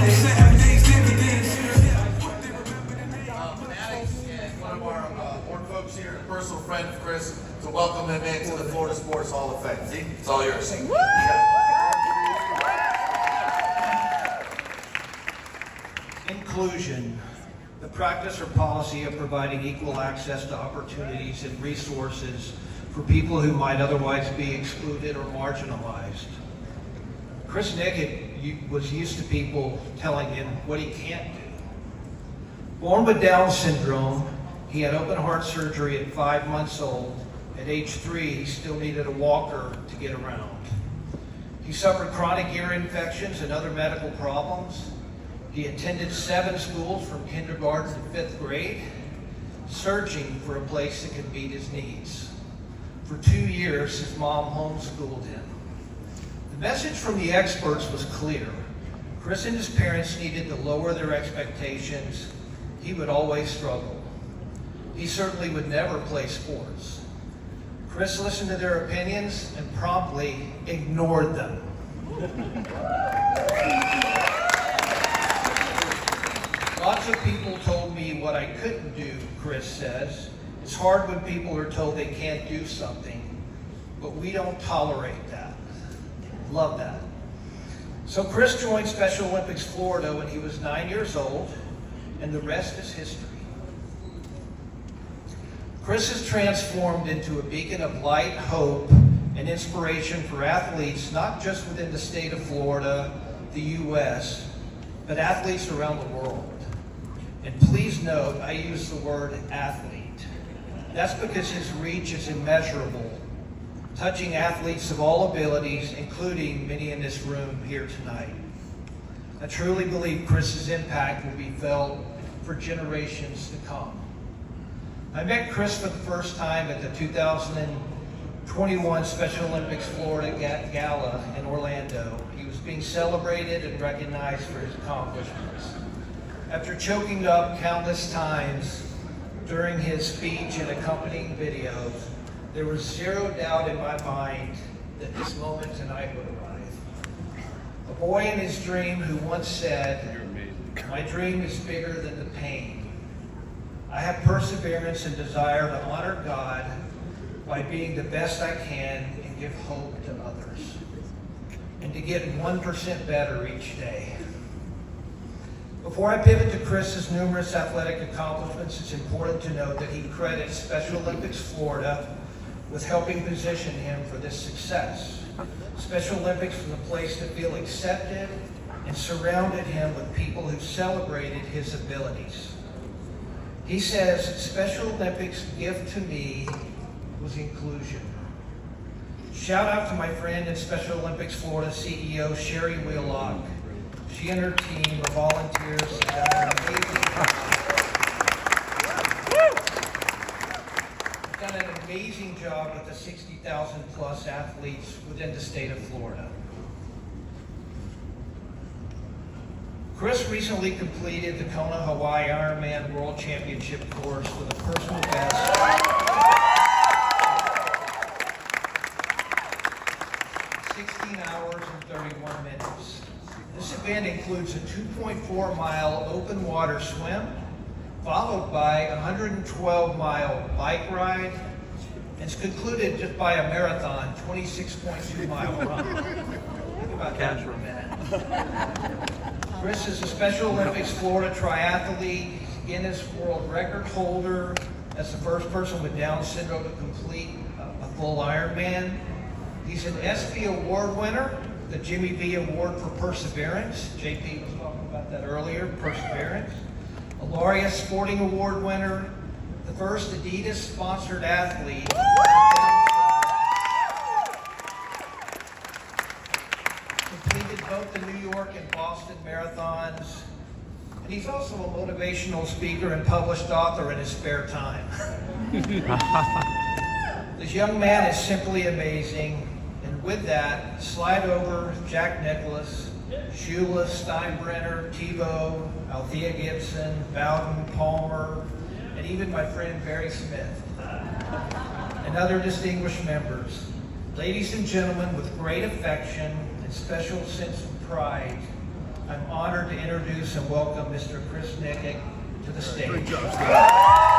One of our board folks here, a personal friend of Chris, to welcome him into the Florida Sports Hall of Fame. See, it's all yours. Inclusion, the practice or policy of providing equal access to opportunities and resources for people who might otherwise be excluded or marginalized. Chris Nikic was used to people telling him what he can't do. Born with Down syndrome, he had open heart surgery at 5 months old. At age 3, he still needed a walker to get around. He suffered chronic ear infections and other medical problems. He attended 7 schools from kindergarten to 5th grade, searching for a place that could meet his needs. For 2 years, his mom homeschooled him. The message from the experts was clear. Chris and his parents needed to lower their expectations. He would always struggle. He certainly would never play sports. Chris listened to their opinions and promptly ignored them. Lots of people told me what I couldn't do, Chris says. It's hard when people are told they can't do something, but we don't tolerate that. Love that. So Chris joined Special Olympics Florida when he was 9 years old, and the rest is history. Chris has transformed into a beacon of light, hope, and inspiration for athletes, not just within the state of Florida, the U.S., but athletes around the world. And please note, I use the word athlete. That's because his reach is immeasurable, touching athletes of all abilities, including many in this room here tonight. I truly believe Chris's impact will be felt for generations to come. I met Chris for the first time at the 2021 Special Olympics Florida Gala in Orlando. He was being celebrated and recognized for his accomplishments. After choking up countless times during his speech and accompanying videos, there was zero doubt in my mind that this moment tonight would arrive. A boy in his dream who once said, "My dream is bigger than the pain. I have perseverance and desire to honor God by being the best I can and give hope to others, and to get 1% better each day." Before I pivot to Chris's numerous athletic accomplishments, it's important to note that he credits Special Olympics Florida with helping position him for this success. Special Olympics was a place to feel accepted and surrounded him with people who celebrated his abilities. He says, Special Olympics' gift to me was inclusion. Shout out to my friend and Special Olympics Florida CEO, Sherry Wheelock. She and her team of volunteers have done an amazing job with the 60,000 plus athletes within the state of Florida. Chris recently completed the Kona Hawaii Ironman World Championship course with a personal best 16 hours and 31 minutes. This event includes a 2.4-mile open water swim, followed by a 112-mile bike ride, and it's concluded just by a marathon, 26.2-mile run. Think about that for a minute. Chris is a Special Olympics Florida triathlete, Guinness World Record holder as the first person with Down syndrome to complete a full Ironman. He's an ESPY Award winner, the Jimmy V Award for Perseverance. JP was talking about that earlier, Perseverance. A Laureate Sporting Award winner, the first Adidas-sponsored athlete. Completed both the New York and Boston marathons. And he's also a motivational speaker and published author in his spare time. This young man is simply amazing. And with that, slide over Jack Nicklaus, Shula Steinbrenner, Tebow, Althea Gibson, Bowden, Palmer, and even my friend Barry Smith, and other distinguished members. Ladies and gentlemen, with great affection and special sense of pride, I'm honored to introduce and welcome Mr. Chris Nikic to the stage. Great job, Steve.